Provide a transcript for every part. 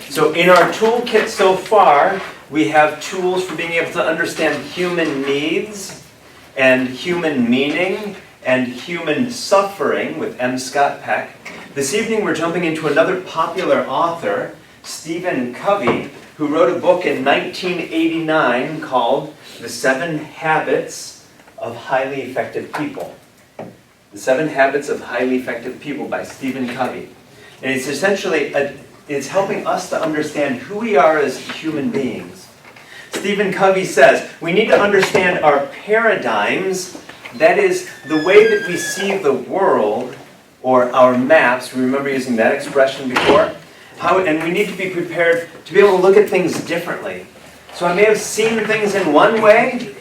So in our toolkit so far, we have tools for being able to understand human needs and human meaning and human suffering with M. Scott Peck. This evening we're jumping into another popular author, Stephen Covey, who wrote a book in 1989 called The 7 Habits of Highly Effective People. The 7 Habits of Highly Effective People by Stephen Covey. And it's essentially, it's helping us to understand who we are as human beings. Stephen Covey says, we need to understand our paradigms, that is, the way that we see the world, or our maps. Remember using that expression before? And we need to be prepared to be able to look at things differently. So I may have seen things in one way,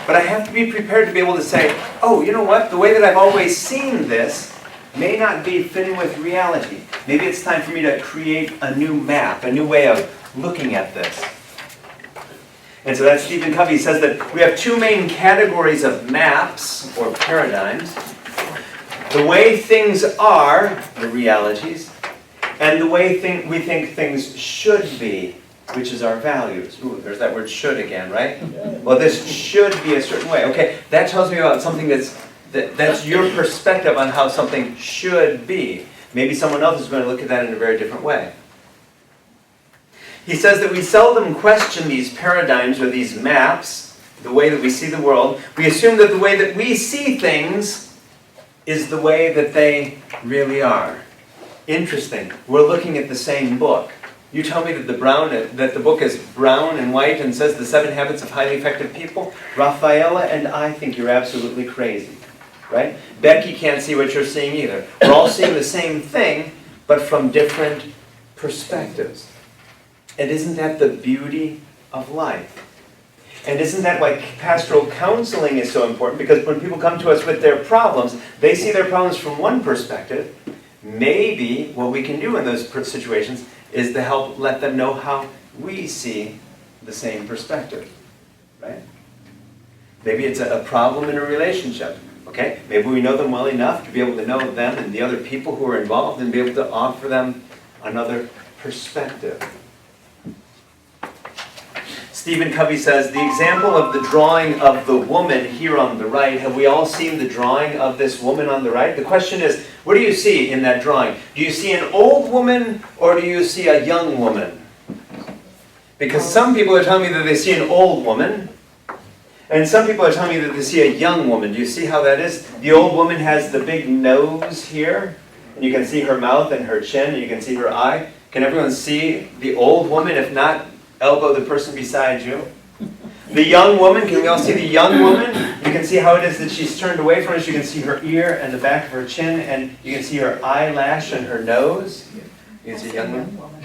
but I have to be prepared to be able to say, oh, you know what? The way that I've always seen this may not be fitting with reality. Maybe it's time for me to create a new map, a new way of looking at this. And so that's Stephen Covey says that we have 2 main categories of maps or paradigms. The way things are, the realities, and the way we think things should be, which is our values. Ooh, there's that word should again, right? Well, this should be a certain way. Okay, that tells me about something that's your perspective on how something should be. Maybe someone else is going to look at that in a very different way. He says that we seldom question these paradigms or these maps, the way that we see the world. We assume that the way that we see things is the way that they really are. Interesting. We're looking at the same book. You tell me that the book is brown and white and says the 7 Habits of Highly Effective People. Rafaela and I think you're absolutely crazy, right? Becky can't see what you're seeing either. We're all seeing the same thing, but from different perspectives. And isn't that the beauty of life? And isn't that why pastoral counseling is so important? Because when people come to us with their problems, they see their problems from one perspective. Maybe what we can do in those situations is to help let them know how we see the same perspective, right? Maybe it's a problem in a relationship, okay? Maybe we know them well enough to be able to know them and the other people who are involved and be able to offer them another perspective. Stephen Covey says, the example of the drawing of the woman here on the right, have we all seen the drawing of this woman on the right? The question is, what do you see in that drawing? Do you see an old woman or do you see a young woman? Because some people are telling me that they see an old woman, and some people are telling me that they see a young woman. Do you see how that is? The old woman has the big nose here, and you can see her mouth and her chin, and you can see her eye. Can everyone see the old woman? If not, elbow the person beside you. The young woman, can we all see the young woman? You can see how it is that she's turned away from us. You can see her ear and the back of her chin, and you can see her eyelash and her nose. You can see a young woman.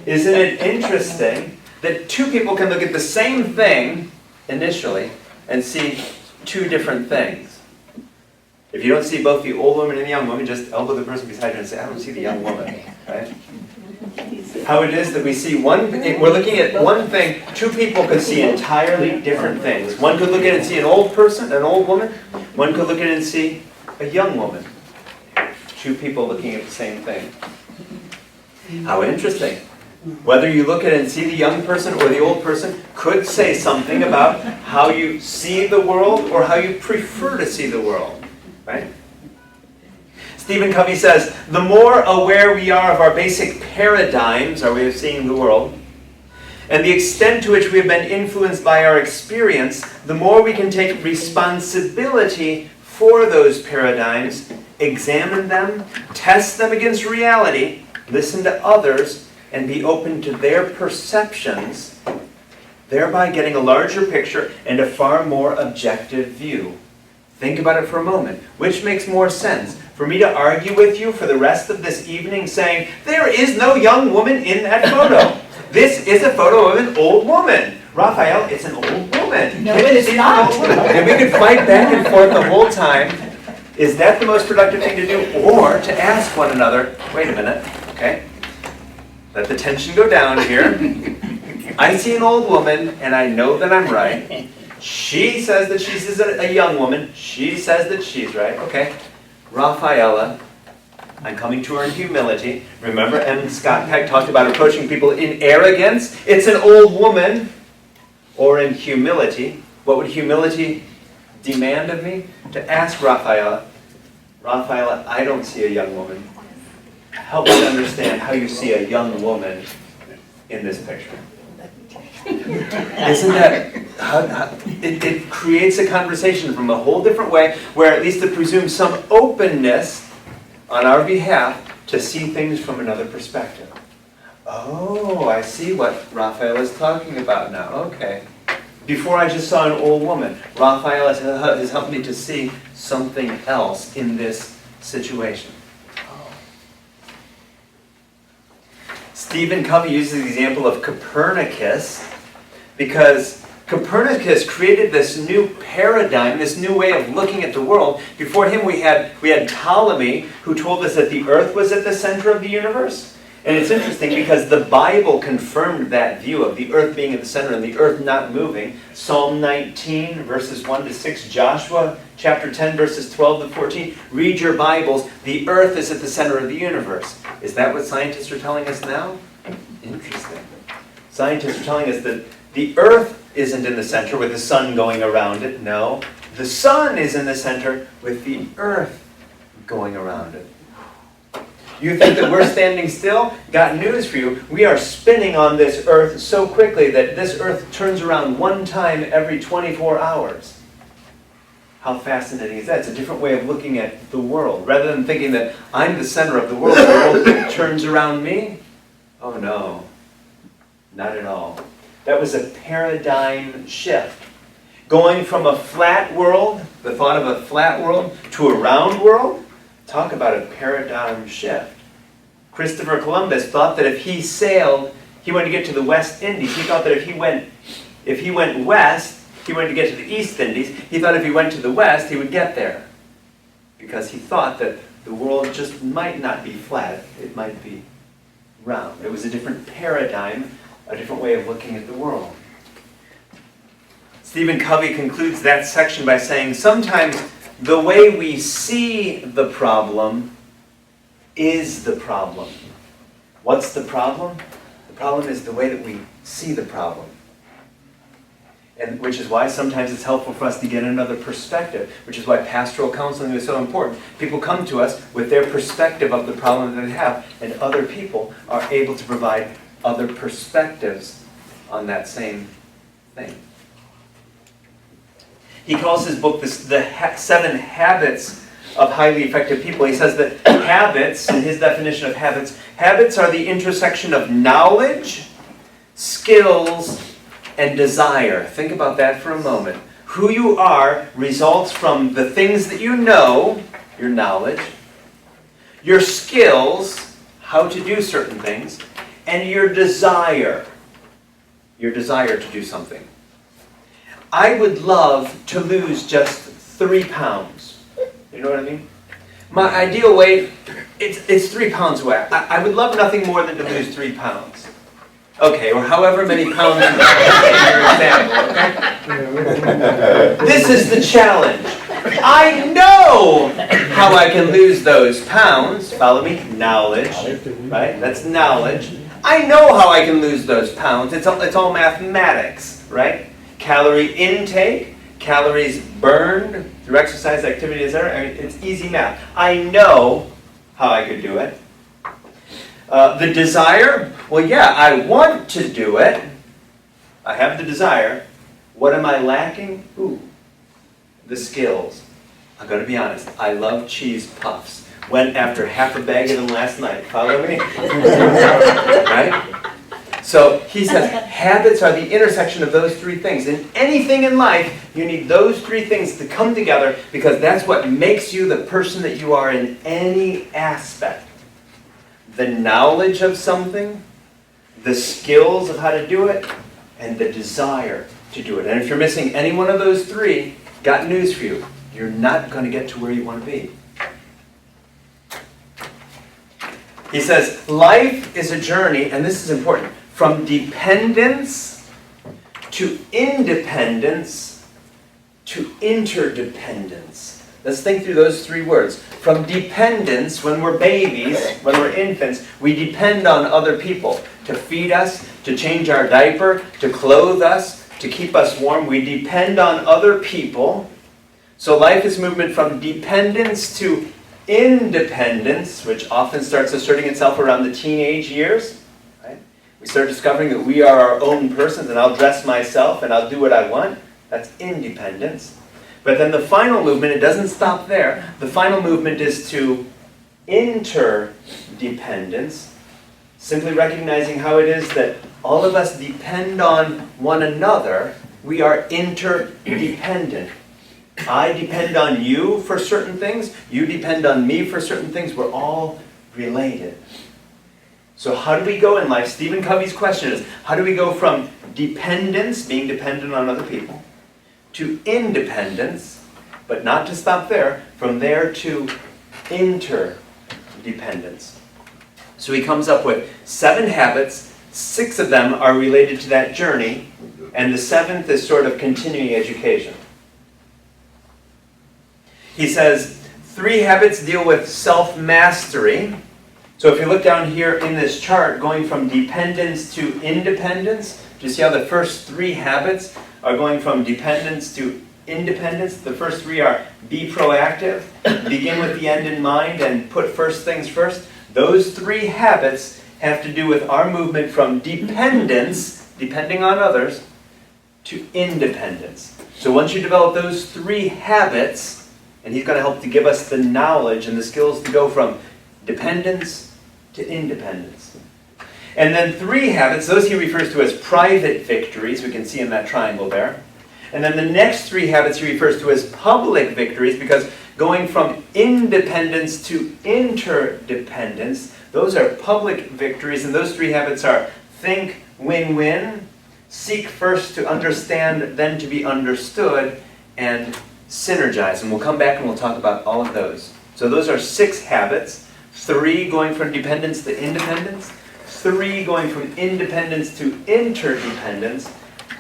Isn't it interesting that 2 people can look at the same thing initially and see 2 different things? If you don't see both the old woman and the young woman, just elbow the person beside you and say, I don't see the young woman, right? How it is that we see we're looking at one thing, 2 people could see entirely different things. One could look at it and see an old person, an old woman. One could look at it and see a young woman. 2 people looking at the same thing. How interesting. Whether you look at it and see the young person or the old person could say something about how you see the world or how you prefer to see the world, right? Stephen Covey says, the more aware we are of our basic paradigms, our way of seeing the world, and the extent to which we have been influenced by our experience, the more we can take responsibility for those paradigms, examine them, test them against reality, listen to others, and be open to their perceptions, thereby getting a larger picture and a far more objective view. Think about it for a moment. Which makes more sense? For me to argue with you for the rest of this evening saying, there is no young woman in that photo. This is a photo of an old woman. Raphael, it's an old woman. No, it is not. And we could fight back and forth the whole time. Is that the most productive thing to do? Or to ask one another, wait a minute, okay? Let the tension go down here. I see an old woman, and I know that I'm right. She says that she's a young woman. She says that she's right. Okay. Rafaela, I'm coming to her in humility. Remember, M. Scott Peck talked about approaching people in arrogance. It's an old woman. Or in humility. What would humility demand of me? To ask Raphaela, I don't see a young woman. Help me understand how you see a young woman in this picture. Isn't that, it creates a conversation from a whole different way, where at least it presumes some openness on our behalf to see things from another perspective. Oh, I see what Raphael is talking about now. Okay. Before I just saw an old woman, Raphael has helped me to see something else in this situation. Stephen Covey uses the example of Copernicus, because Copernicus created this new paradigm, this new way of looking at the world. Before him we had Ptolemy, who told us that the earth was at the center of the universe. And it's interesting because the Bible confirmed that view of the earth being at the center and the earth not moving. Psalm 19, verses 1 to 6, Joshua chapter 10, verses 12 to 14. Read your Bibles. The earth is at the center of the universe. Is that what scientists are telling us now? Interesting. Scientists are telling us that the earth isn't in the center with the sun going around it. No. The sun is in the center with the earth going around it. You think that we're standing still? Got news for you. We are spinning on this earth so quickly that this earth turns around one time every 24 hours. How fascinating is that? It's a different way of looking at the world. Rather than thinking that I'm the center of the world turns around me. Oh no, not at all. That was a paradigm shift. Going from a flat world, the thought of a flat world, to a round world. Talk about a paradigm shift. Christopher Columbus thought that if he sailed, he wanted to get to the West Indies. He thought that if he went west, he wanted to get to the East Indies. He thought if he went to the west, he would get there. Because he thought that the world just might not be flat. It might be round. It was a different paradigm, a different way of looking at the world. Stephen Covey concludes that section by saying, sometimes the way we see the problem is the problem. What's the problem? The problem is the way that we see the problem. And which is why sometimes it's helpful for us to get another perspective, which is why pastoral counseling is so important. People come to us with their perspective of the problem that they have, and other people are able to provide other perspectives on that same thing. He calls his book the 7 Habits of Highly Effective People. He says that habits, in his definition of habits are the intersection of knowledge, skills, and desire. Think about that for a moment. Who you are results from the things that you know, your knowledge, your skills, how to do certain things, and your desire to do something. I would love to lose just 3 pounds. You know what I mean? My ideal weight, it's 3 pounds away. I would love nothing more than to lose 3 pounds. Okay, or however many pounds in your example, okay? This is the challenge. I know how I can lose those pounds. Follow me? Knowledge, right? That's knowledge. I know how I can lose those pounds. It's all mathematics, right? Calorie intake, calories burned through exercise, activity, etc. I mean, it's easy math. I know how I could do it. The desire, well, yeah, I want to do it. I have the desire. What am I lacking? Ooh, the skills. I'm going to be honest. I love cheese puffs. Went after half a bag of them last night. Follow me? Right? So he says habits are the intersection of those 3 things. In anything in life, you need those 3 things to come together, because that's what makes you the person that you are in any aspect. The knowledge of something, the skills of how to do it, and the desire to do it. And if you're missing any one of those 3, got news for you. You're not going to get to where you want to be. He says, life is a journey, and this is important, from dependence to independence to interdependence. Let's think through those three words. From dependence, when we're babies, when we're infants, we depend on other people to feed us, to change our diaper, to clothe us, to keep us warm. We depend on other people. So life is movement from dependence to independence, which often starts asserting itself around the teenage years. Right? We start discovering that we are our own persons, and I'll dress myself and I'll do what I want. That's independence. But then the final movement, it doesn't stop there. The final movement is to interdependence, simply recognizing how it is that all of us depend on one another. We are interdependent. I depend on you for certain things. You depend on me for certain things. We're all related. So how do we go in life? Stephen Covey's question is, how do we go from dependence, being dependent on other people, to independence, but not to stop there, from there to interdependence? So he comes up with 7 habits. 6 of them are related to that journey, and the 7th is sort of continuing education. He says 3 habits deal with self-mastery. So if you look down here in this chart, going from dependence to independence, do you see how the first 3 habits are going from dependence to independence? The first 3 are be proactive, begin with the end in mind, and put first things first. Those 3 habits have to do with our movement from dependence, depending on others, to independence. So once you develop those 3 habits, and he's going to help to give us the knowledge and the skills to go from dependence to independence. And then 3 habits, those he refers to as private victories, we can see in that triangle there. And then the next 3 habits he refers to as public victories, because going from independence to interdependence, those are public victories, and those 3 habits are think win-win, seek first to understand, then to be understood, and synergize. And we'll come back and we'll talk about all of those. So those are 6 habits. 3 going from dependence to independence. 3 going from independence to interdependence.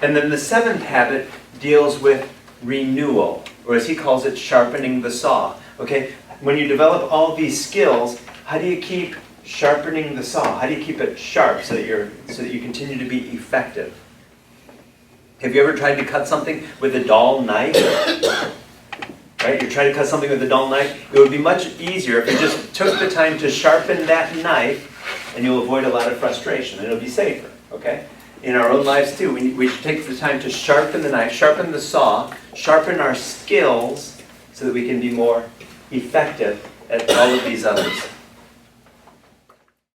And then the 7th habit deals with renewal, or as he calls it, sharpening the saw. Okay? When you develop all these skills, how do you keep sharpening the saw? How do you keep it sharp so that you continue to be effective? Have you ever tried to cut something with a dull knife? Right? You're trying to cut something with a dull knife. It would be much easier if you just took the time to sharpen that knife, and you'll avoid a lot of frustration, and it'll be safer. Okay? In our own lives too, we should take the time to sharpen the knife, sharpen the saw, sharpen our skills so that we can be more effective at all of these others.